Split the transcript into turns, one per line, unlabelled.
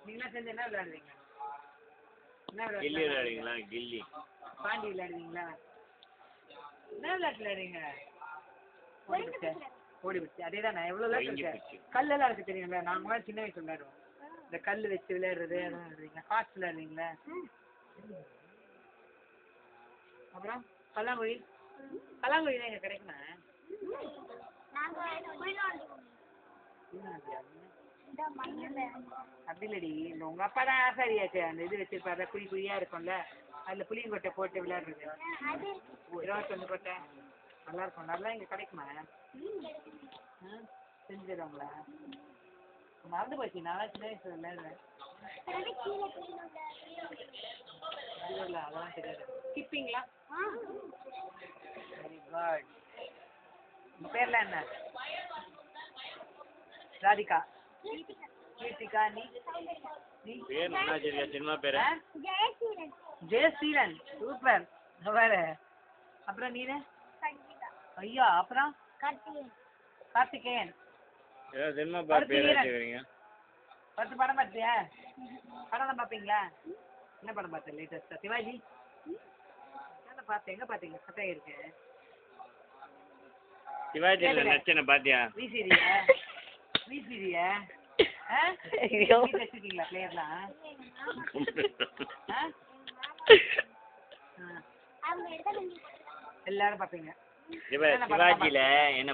நீங்களாம் சேர்ந்து என்ன விளையாடுறீங்க? என்ன
கில்லி விளையாடுறீங்களா? கில்லி.
பாண்டி விளையாடுவீங்களா? என்ன விளையாட்டு விளையாடுறீங்க? ஓடி பிடிச்சி அதே தான். நான் எவ்வளோ விளையாட்டு இருக்கேன். கல்லெல்லாம் இருக்கு தெரியுங்களா? நாங்களாம் சின்ன வயசு விளையாடுவோம். இந்த கல் வச்சு விளையாடுறது அதெல்லாம் விளையாடுறீங்க. காசு விளையாடுறீங்களா? அப்புறம் பல்லாங்குழி பல்லாங்குழிலாம் இங்கே கிடைக்குமா? அப்படி இல்லடி, இந்த உங்க அப்பா தான் ஆசாரியாச்சு. அந்த இது வச்சிருப்பாரு, குழி குழியா இருக்கும்ல, அதுல புளியங்கொட்டை போட்டு விளையாடுறது. 21 கொட்டை நல்லா இருக்கும். அதெல்லாம் இங்க கிடைக்குமா? செஞ்சு தருவாங்களா? மறந்து போச்சு. நான் சின்ன வயசுல விளையாடுறேன். அதெல்லாம் தெரியாது. ஸ்கிப்பிங்களா? Very good. உங்க பேர்லாம் என்ன? ராதிகா, கீர்த்திகா. நீ
பேர் என்ன சரியா? சினிமா பேரு?
ஜெயசீலன். சூப்பர். வேறு அப்புறம் நீனு? ஐயா. அப்புறம் கார்த்திகேயன்.
ஏதோ சினிமா பேர் வச்சுக்கிறீங்க.
10 படம் பார்த்தியா? படம்லாம் பார்ப்பீங்களா? என்ன படம் பார்த்தேன் லேட்டஸ்ட்டாக? சிவாஜி என்ன பார்த்தேன்? எங்கே பார்த்தீங்க? சட்டம் இருக்கு.
சிவாஜியில் நச்சனை பார்த்தியா?
விசிறியா வச்சுருக்கீங்களா பிளேயர்லாம்? எல்லாரும் பார்ப்பீங்க.
சிவாஜியில் என்ன